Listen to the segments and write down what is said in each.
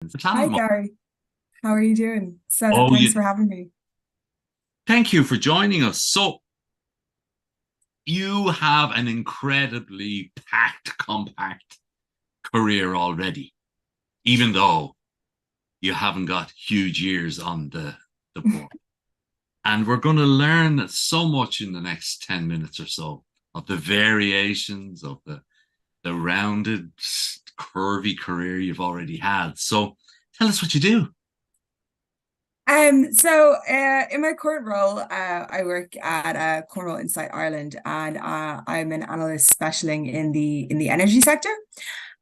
Hi, Time. Garry. How are you doing? So Oh, thanks you, for having me. thank you for joining us. So, you have an incredibly packed, compact career already, even though you haven't got huge years on the board. And we're going to learn so much in the next 10 minutes or so of the variations of the rounded, curvy career you've already had. So, tell us what you do. In my current role, I work at Cornwall Insights Ireland, and I'm an analyst specialising in the energy sector.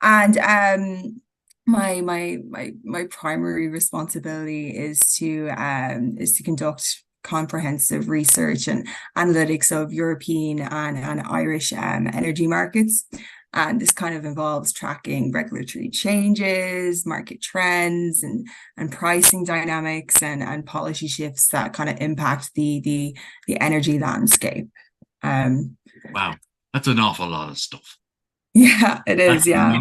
And my primary responsibility is to conduct comprehensive research and analytics of European and Irish energy markets. And this kind of involves tracking regulatory changes, market trends, and pricing dynamics and policy shifts that kind of impact the energy landscape. Um, Wow, that's an awful lot of stuff. yeah, it That's is. Yeah.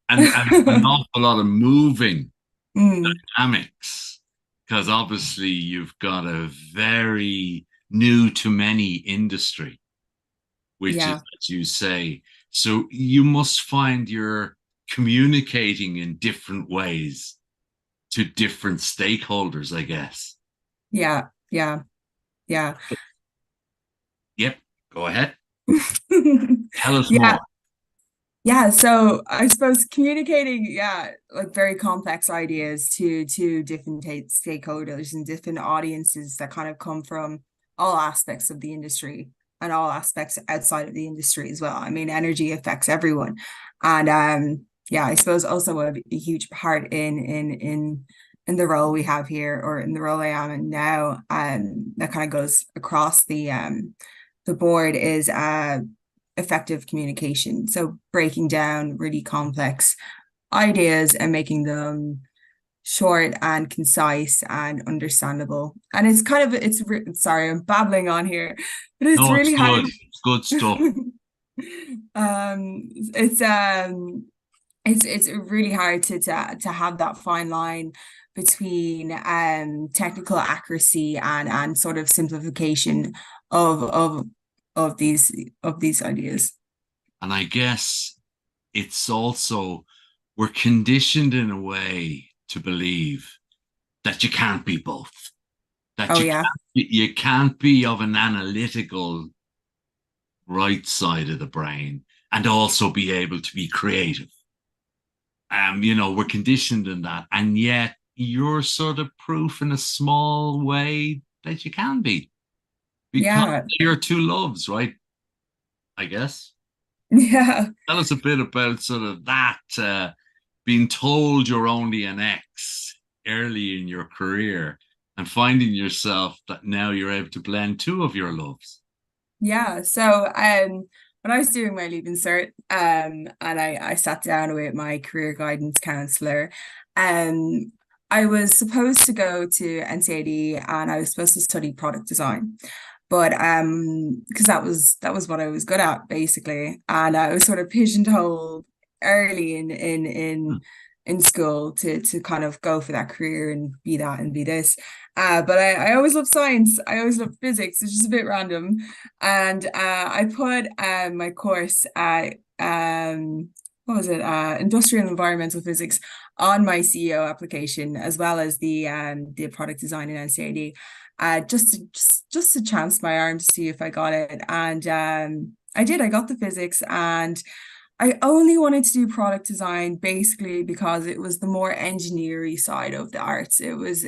and an awful lot of moving Mm, dynamics because obviously you've got a very new to many industry, which is, yeah. as you say, so you must find you're communicating in different ways to different stakeholders, I guess. Yeah. Yeah. Yeah. Yep, go ahead. Tell us Yeah. more. Yeah, so I suppose communicating, yeah, like very complex ideas to different stakeholders and different audiences that kind of come from all aspects of the industry and all aspects outside of the industry as well. I mean, energy affects everyone, and yeah, I suppose also a huge part in the role we have here, or in the role I am in now, that kind of goes across the board is effective communication. So breaking down really complex ideas and making them short and concise and understandable. And it's kind of sorry, I'm babbling on here, but it's No, it's really hard. good. It's good stuff. It's it's really hard to have that fine line between technical accuracy and sort of simplification of of of these ideas. And I guess it's also, we're conditioned in a way to believe that you can't be both. That Oh yeah. you can't be of an analytical right side of the brain and also be able to be creative. We're conditioned in that, and yet you're sort of proof in a small way that you can be because Yeah. you're two loves, right? I guess. Yeah. Tell us a bit about sort of that, being told you're only an X early in your career and finding yourself that now you're able to blend two of your loves. Yeah. So when I was doing my leaving cert, and I sat down with my career guidance counselor, um, I was supposed to go to NCAD and I was supposed to study product design. But because that was what I was good at basically. And I was sort of pigeonholed early in school to kind of go for that career and be that and be this. But I always loved science. I always loved physics, which is a bit random. And I put my course what was it? Industrial and environmental physics on my CEO application, as well as the product design in NCAD, just to chance my arm to see if I got it. And I did. I got the physics, and I only wanted to do product design basically because it was the more engineering side of the arts. It was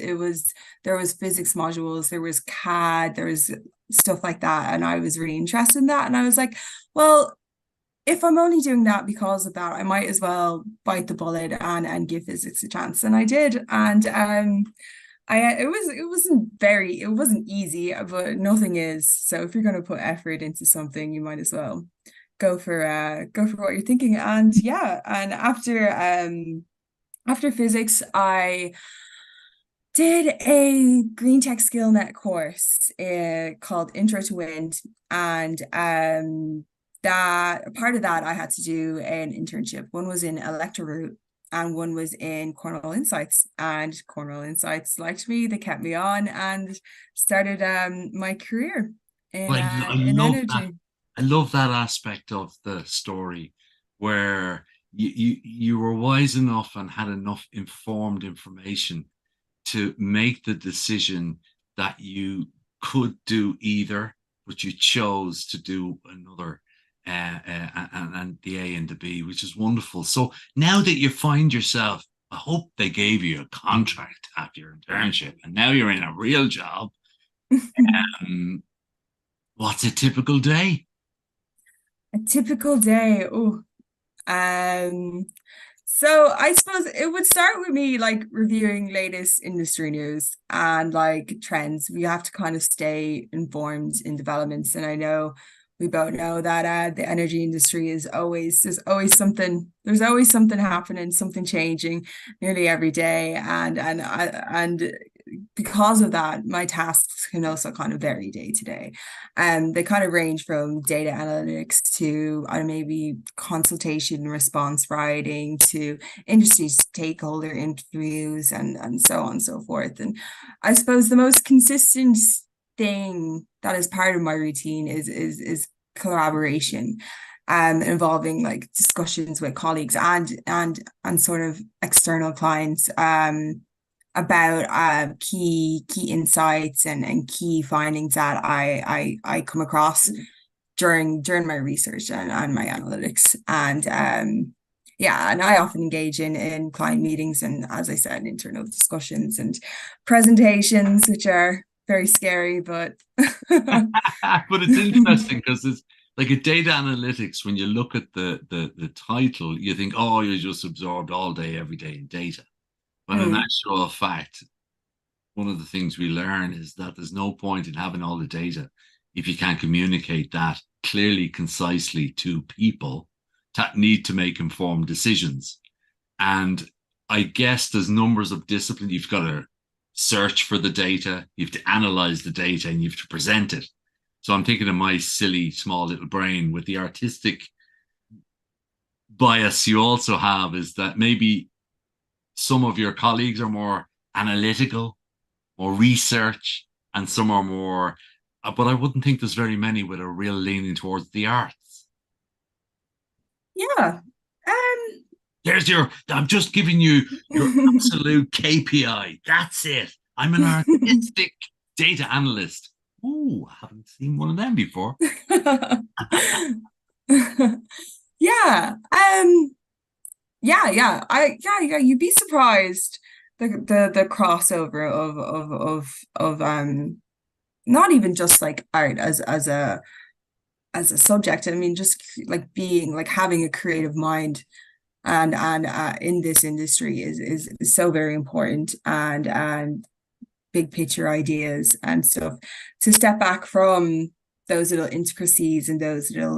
there was physics modules, there was CAD, there was stuff like that, and I was really interested in that. And I was like, well, if I'm only doing that because of that, I might as well bite the bullet and give physics a chance. And I did. And it wasn't easy, but nothing is. So if you're gonna put effort into something, you might as well go for what you're thinking. And yeah, and after physics, I did a green tech skill net course called Intro to Wind, and that part of that I had to do an internship. One was in electro route, and one was in Cornwall Insights. And Cornwall Insights liked me, they kept me on and started my career Well, I in love that. energy. I love that aspect of the story where you were wise enough and had enough informed information to make the decision that you could do either, but you chose to do another, and the A and the B, which is wonderful. So now that you find yourself, I hope they gave you a contract after your internship, and now you're in a real job. Um, what's a typical day? A typical day. Oh, um, so I suppose it would start with me like reviewing latest industry news and like trends. We have to kind of stay informed in developments. And I know we both know that the energy industry is always there's always something happening, something changing nearly every day. And because of that, my tasks can also kind of vary day to day. They kind of range from data analytics to maybe consultation response writing to industry stakeholder interviews and so on and so forth. And I suppose the most consistent thing that is part of my routine is collaboration involving like discussions with colleagues and sort of external clients about key insights and key findings that I come across during my research and my analytics. And yeah, and I often engage in client meetings and, as I said, internal discussions and presentations, which are very scary, but But it's interesting because it's like a data analytics. When you look at the title, you think, oh, you're just absorbed all day, every day in data. But in mm, actual fact, one of the things we learn is that there's no point in having all the data if you can't communicate that clearly, concisely to people that need to make informed decisions. And I guess there's numbers of discipline. You've got to search for the data, you have to analyze the data, and you have to present it. So I'm thinking of my silly, small little brain with the artistic bias you also have is that maybe some of your colleagues are more analytical, more research, and some are more, but I wouldn't think there's very many with a real leaning towards the arts. yeah. There's your, I'm just giving you your absolute KPI. That's it. I'm an artistic data analyst. Ooh, I haven't seen one of them before. Yeah. Yeah. You'd be surprised the crossover of not even just like art as a subject. I mean, just like being like having a creative mind and in this industry is so very important and big picture ideas and stuff to step back from those little intricacies and those little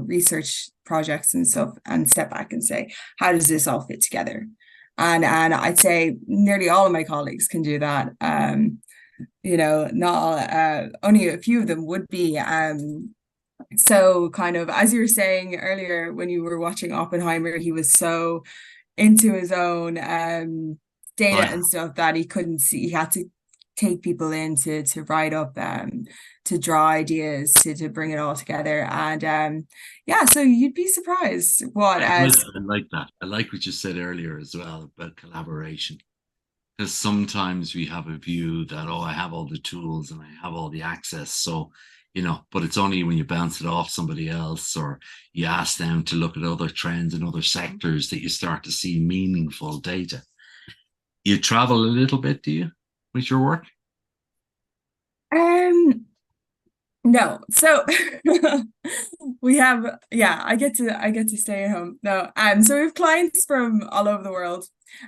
research projects and stuff and step back and say, how does this all fit together? And I'd say nearly all of my colleagues can do that. Not all, only a few of them would be so kind of, as you were saying earlier when you were watching Oppenheimer, he was so into his own data Right. and stuff that he couldn't see. He had to take people in to write up to draw ideas to bring it all together. And yeah, so you'd be surprised what as I like that. I like what you said earlier as well about collaboration. Because sometimes we have a view that, oh, I have all the tools and I have all the access. So, but it's only when you bounce it off somebody else or you ask them to look at other trends in other sectors that you start to see meaningful data. You travel a little bit, do you, with your work? um no. So we have, yeah, I get to stay at home. No, so we have clients from all over the world.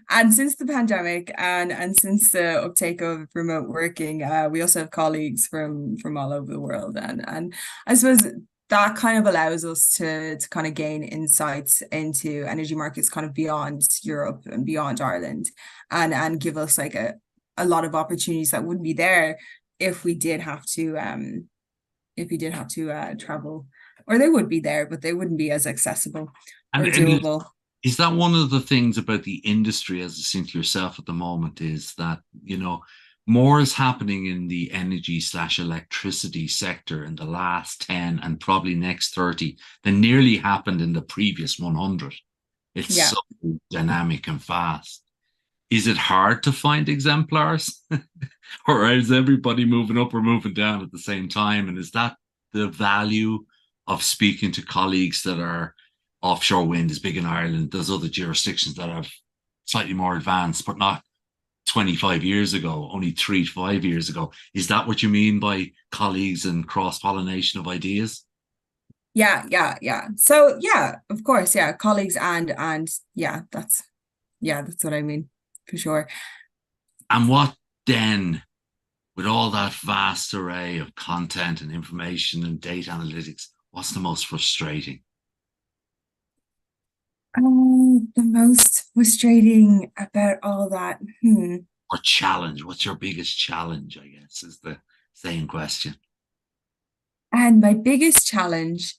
And since the pandemic and since the uptake of remote working, we also have colleagues from all over the world. And I suppose that kind of allows us to kind of gain insights into energy markets kind of beyond Europe and beyond Ireland and give us like a lot of opportunities that wouldn't be there if we did have to travel, or they would be there, but they wouldn't be as accessible And, or and doable. Is that one of the things about the industry, as it's into yourself at the moment, is that, more is happening in the energy slash electricity sector in the last 10 and probably next 30 than nearly happened in the previous 100. It's Yeah. so dynamic and fast. Is it hard to find exemplars? Or is everybody moving up or moving down at the same time? And is that the value of speaking to colleagues that are offshore wind is big in Ireland? There's other jurisdictions that have slightly more advanced, but not 25 years ago, only 3 to 5 years ago. Is that what you mean by colleagues and cross pollination of ideas? Yeah. So yeah, of course, yeah, colleagues and that's what I mean for sure. And what then, with all that vast array of content and information and data analytics, what's the most frustrating The most frustrating about all that. or challenge? What's your biggest challenge, I guess, is the same question. And my biggest challenge,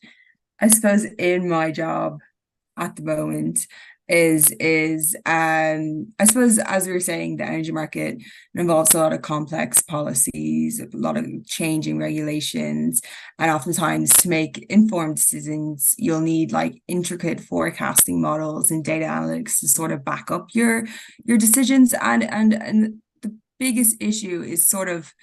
I suppose, in my job at the moment is I suppose, as we were saying, the energy market involves a lot of complex policies, a lot of changing regulations, and oftentimes to make informed decisions you'll need like intricate forecasting models and data analytics to sort of back up your decisions. And the biggest issue is sort of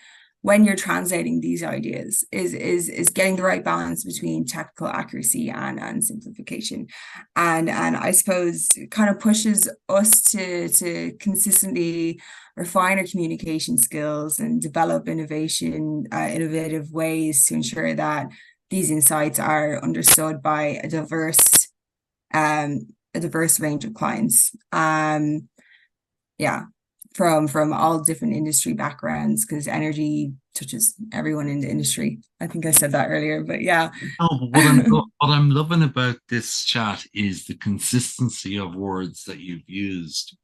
when you're translating these ideas is getting the right balance between technical accuracy and simplification. And I suppose it kind of pushes us to consistently refine our communication skills and develop innovative ways to ensure that these insights are understood by um a diverse range of clients. Yeah, from all different industry backgrounds, because energy touches everyone in the industry. I think I said that earlier, but yeah. No, but what I'm loving about this chat is the consistency of words that you've used: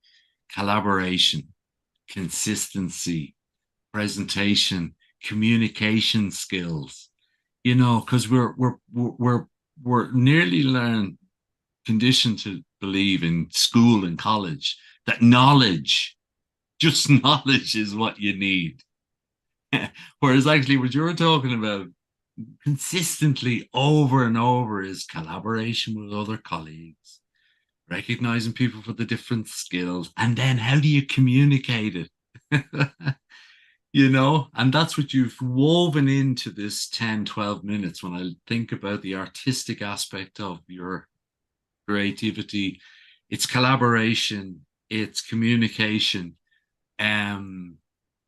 collaboration, consistency, presentation, communication skills. Because we're nearly learned conditioned to believe in school and college that knowledge, just knowledge, is what you need. Whereas actually, what you're talking about consistently over and over is collaboration with other colleagues, recognizing people for the different skills, and then how do you communicate it? And that's what you've woven into this 10, 12 minutes. When I think about the artistic aspect of your creativity, it's collaboration, it's communication.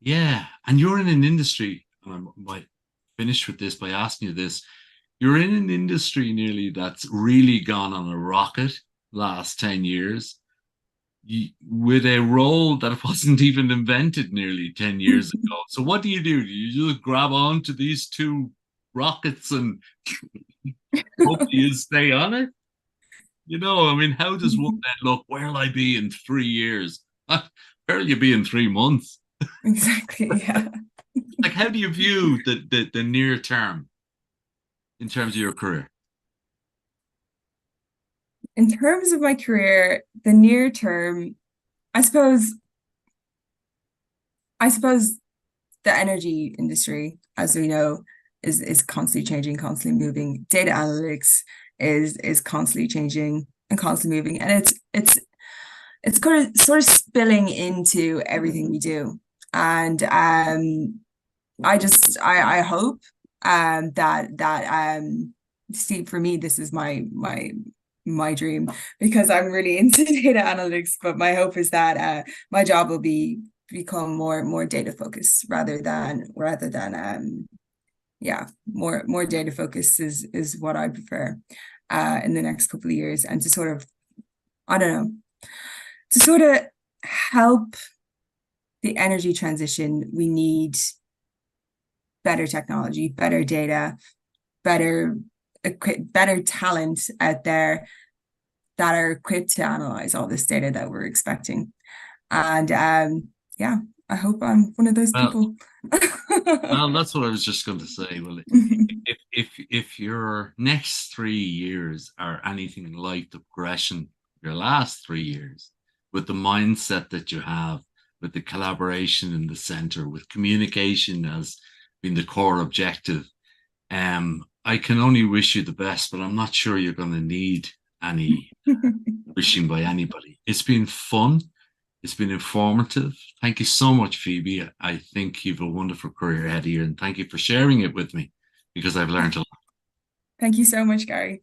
Yeah, and you're in an industry, and I might finish with this by asking you this. You're in an industry nearly that's really gone on a rocket last 10 years, with a role that wasn't even invented nearly 10 years ago. So what do? Do you just grab on to these two rockets and hope you stay on it? I mean, how does one then look? Where'll I be in 3 years? Where'll you be in 3 months? Exactly, yeah. Like, how do you view the near term in terms of your career? In terms of my career, the near term, I suppose I suppose the energy industry, as we know, is constantly changing, constantly moving. Data analytics is constantly changing and constantly moving. And it's kind of sort of spilling into everything we do. And I hope that see, for me, this is my dream, because I'm really into data analytics, but my hope is that my job will become more data focused rather than yeah, more data focus is what I prefer in the next couple of years. And to sort of, I don't know, to sort of help the energy transition, we need better technology, better data, better better talent out there that are equipped to analyze all this data that we're expecting. And yeah, I hope I'm one of those Well, people. well, that's what I was just going to say. Well, if your next 3 years are anything like the progression your last 3 years, with the mindset that you have, with the collaboration in the center, with communication as being the core objective. I can only wish you the best, but I'm not sure you're going to need any wishing by anybody. It's been fun. It's been informative. Thank you so much, Phoebe. I think you've a wonderful career ahead of you, and thank you for sharing it with me because I've learned a lot. Thank you so much, Garry.